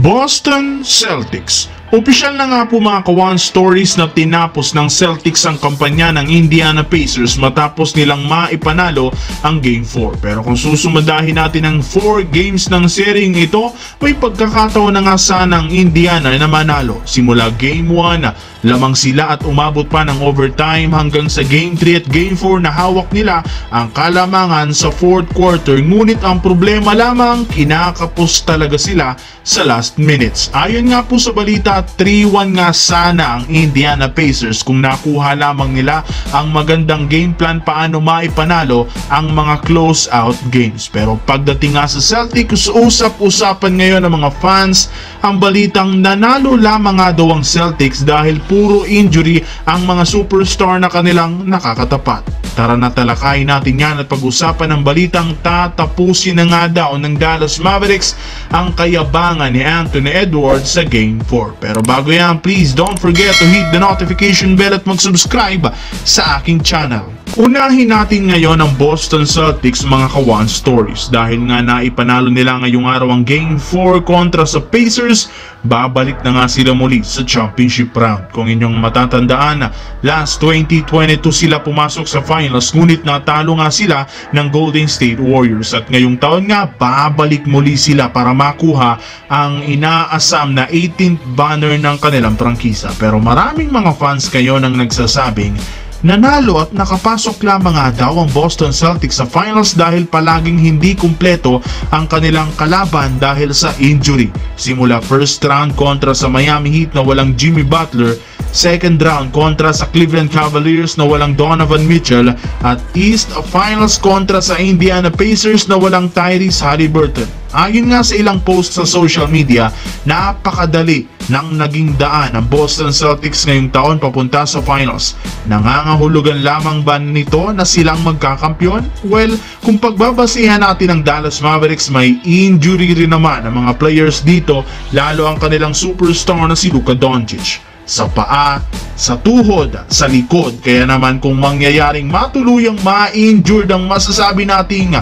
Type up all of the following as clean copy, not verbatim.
Boston Celtics. Opisyal na nga po mga kawan stories na tinapos ng Celtics ang kampanya ng Indiana Pacers matapos nilang maipanalo ang Game 4. Pero kung susumadahin natin ang 4 games ng seryeng ito, may pagkakataon na nga sana ang Indiana na manalo. Simula Game 1, lamang sila at umabot pa ng overtime hanggang sa Game 3 at Game 4 na hawak nila ang kalamangan sa 4th quarter. Ngunit ang problema lamang, kinakapos talaga sila sa last minutes. Ayon nga po sa balita, 3-1 nga sana ang Indiana Pacers kung nakuha lamang nila ang magandang game plan paano maipanalo ang mga close-out games. Pero pagdating nga sa Celtics, usap-usapan ngayon ng mga fans ang balitang nanalo lamang nga daw ang Celtics dahil puro injury ang mga superstar na kanilang nakakatapat. Tara na talakayin natin yan at pag-usapan ng balitang tatapusin na nga daw ng Dallas Mavericks ang kayabangan ni Anthony Edwards sa Game 4. Pero bago yan, please don't forget to hit the notification bell at mag-subscribe sa aking channel. Unahin natin ngayon ang Boston Celtics mga kawan stories dahil nga naipanalo nila ngayong araw ang Game 4 kontra sa Pacers. Babalik na nga sila muli sa championship round. Kung inyong matatandaan, last 2022 sila pumasok sa finals ngunit natalo nga sila ng Golden State Warriors at ngayong taon nga babalik muli sila para makuha ang inaasam na 18th banner ng kanilang prangkisa. Pero maraming mga fans kayo nang nagsasabing nanalo at nakapasok lamang nga daw ang Boston Celtics sa finals dahil palaging hindi kumpleto ang kanilang kalaban dahil sa injury. Simula first round kontra sa Miami Heat na walang Jimmy Butler, second round kontra sa Cleveland Cavaliers na walang Donovan Mitchell, at East Finals kontra sa Indiana Pacers na walang Tyrese Haliburton. Ayon nga sa ilang posts sa social media, napakadali nang naging daan ang Boston Celtics ngayong taon papunta sa finals. Nangangahulugan lamang ba nito na silang magkakampyon? Well, kung pagbabasihan natin ang Dallas Mavericks, may injury rin naman ang mga players dito, lalo ang kanilang superstar na si Luka Doncic. Sa paa, sa tuhod, sa likod. Kaya naman kung mangyayaring matuluyang ma-injured ang masasabi nating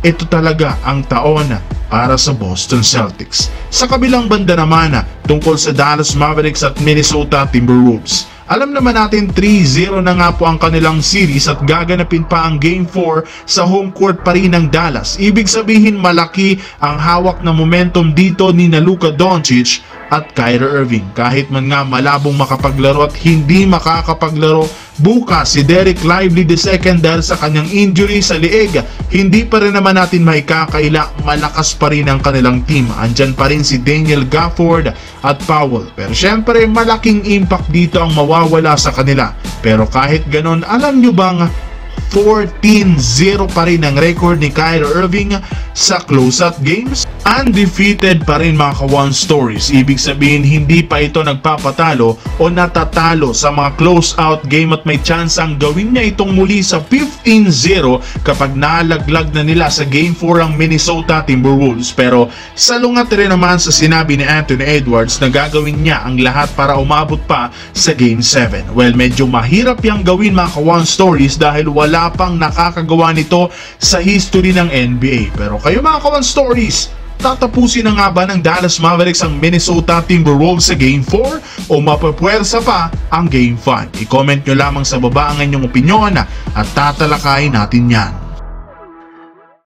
ito talaga ang taon para sa Boston Celtics. Sa kabilang banda naman, tungkol sa Dallas Mavericks at Minnesota Timberwolves. Alam naman natin 3-0 na nga po ang kanilang series at gaganapin pa ang Game 4 sa home court pa rin ng Dallas. Ibig sabihin malaki ang hawak na momentum dito ni Luka Doncic at Kyrie Irving. Kahit man nga malabong makapaglaro at hindi makakapaglaro bukas si Dereck Lively II dahil sa kanyang injury sa liig, hindi pa rin naman natin maikakaila, malakas pa rin ang kanilang team. Andyan pa rin si Daniel Gafford at Powell. Pero syempre malaking impact dito ang mawawala sa kanila. Pero kahit ganon, alam nyo bang 14-0 pa rin ang record ni Kyrie Irving sa close-out games? Undefeated pa rin mga kawan stories. Ibig sabihin hindi pa ito nagpapatalo o natatalo sa mga close-out game at may chance ang gawin niya itong muli sa 15-0 kapag nalaglag na nila sa Game 4 ang Minnesota Timberwolves. Pero salungat rin naman sa sinabi ni Anthony Edwards na gagawin niya ang lahat para umabot pa sa Game 7. Well, medyo mahirap yang gawin mga kawan stories dahil wala pang nakakagawa nito sa history ng NBA. Pero kayo mga kawan stories, tatapusin na nga ba ng Dallas Mavericks ang Minnesota Timberwolves sa Game 4 o mapapwersa pa ang Game 5? I-comment nyo lamang sa baba ang inyong opinyon at tatalakayin natin yan.